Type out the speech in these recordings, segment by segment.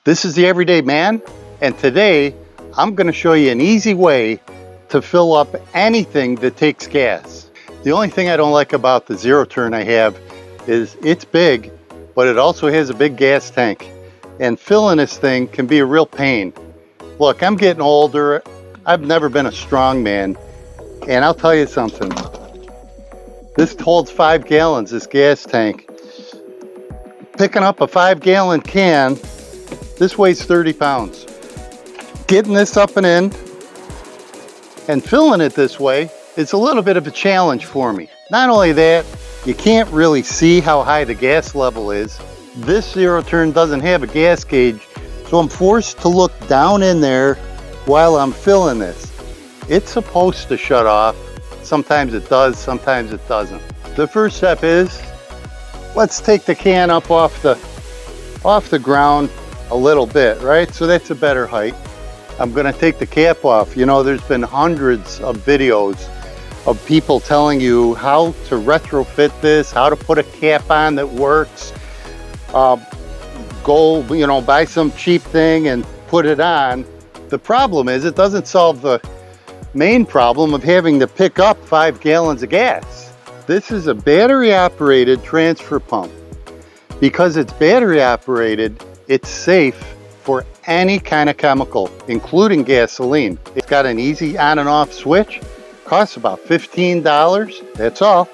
This is the Everyday Man, and today I'm going to show you an easy way to fill up anything that takes gas. The only thing I don't like about the zero turn I have is it's big, but it also has a big gas tank, and filling this thing can be a real pain. Look, I'm getting older. I've never been a strong man, and I'll tell you something. This holds 5 gallons, this gas tank. Picking up a 5-gallon can, this weighs 30 pounds. Getting this up and in and filling it this way is a little bit of a challenge for me. Not only that, you can't really see how high the gas level is. This zero turn doesn't have a gas gauge, so I'm forced to look down in there while I'm filling this. It's supposed to shut off. Sometimes it does, sometimes it doesn't. The first step is, let's take the can up off the ground a little bit, right? So that's a better height. I'm gonna take the cap off. You know, there's been hundreds of videos of people telling you how to retrofit this, how to put a cap on that works. Go, you know, buy some cheap thing and put it on. The problem is it doesn't solve the main problem of having to pick up 5 gallons of gas. This is a battery operated transfer pump. Because it's battery operated, it's safe for any kind of chemical, including gasoline. It's got an easy on and off switch, costs about $15, that's all.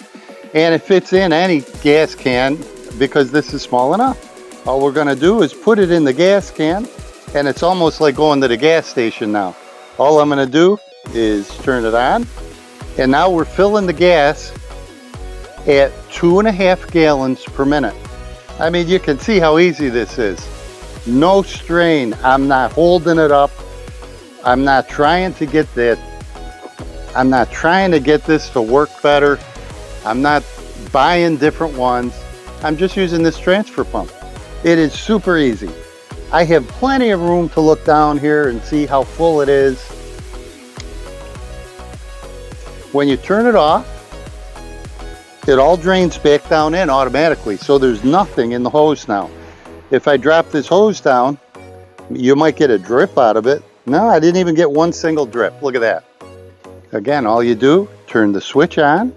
And it fits in any gas can because this is small enough. All we're gonna do is put it in the gas can, and it's almost like going to the gas station now. All I'm gonna do is turn it on, and now we're filling the gas at 2.5 gallons per minute. I mean, you can see how easy this is. No strain. I'm not holding it up. I'm not trying to get that. I'm not trying to get this to work better. I'm not buying different ones. I'm just using this transfer pump. It is super easy. I have plenty of room to look down here and see how full it is. When you turn it off, it all drains back down in automatically, so there's nothing in the hose now. If I drop this hose down, you might get a drip out of it. No, I didn't even get one single drip. Look at that. Again, all you do, turn the switch on,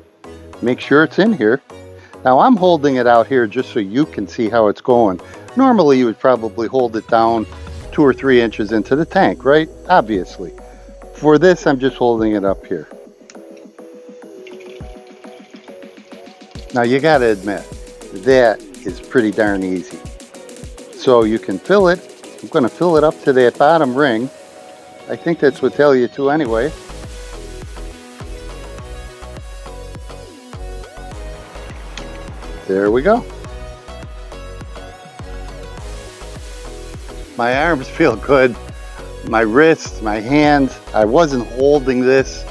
make sure it's in here. Now I'm holding it out here just so you can see how it's going. Normally you would probably hold it down 2 or 3 inches into the tank, right? Obviously. For this, I'm just holding it up here. Now you gotta admit, that is pretty darn easy. So you can fill it. I'm gonna fill it up to that bottom ring. I think that's what tell you to anyway. There we go. My arms feel good. My wrists, my hands. I wasn't holding this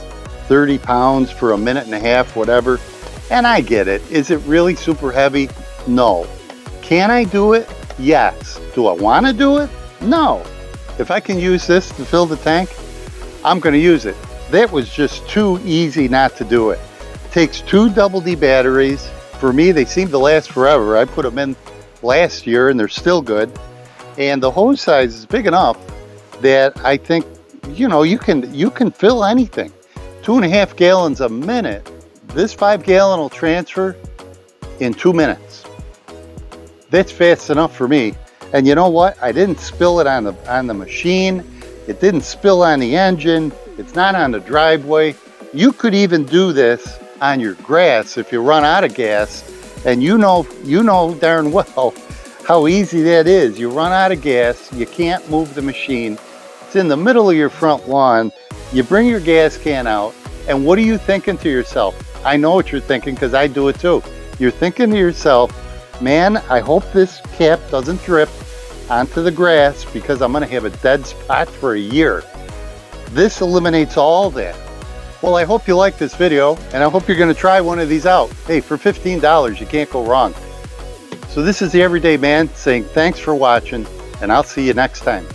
30 pounds for a minute and a half, whatever. And I get it. Is it really super heavy? No. Can I do it? Yes. Do I want to do it? No. If I can use this to fill the tank, I'm going to use it. That was just too easy not to do it. It takes 2 double D batteries. For me, they seem to last forever. I put them in last year and they're still good. And the hose size is big enough that I think, you know, you can fill anything. 2.5 gallons a minute. This 5-gallon will transfer in 2 minutes. That's fast enough for me. And you know what? I didn't spill it on the machine. It didn't spill on the engine. It's not on the driveway. You could even do this on your grass if you run out of gas. And you know darn well how easy that is. You run out of gas. You can't move the machine. It's in the middle of your front lawn. You bring your gas can out. And what are you thinking to yourself? I know what you're thinking because I do it too. You're thinking to yourself, man, I hope this cap doesn't drip onto the grass because I'm going to have a dead spot for a year. This eliminates all that. Well, I hope you like this video, and I hope you're going to try one of these out. Hey, for $15, you can't go wrong. So this is the Everyday Man saying thanks for watching, and I'll see you next time.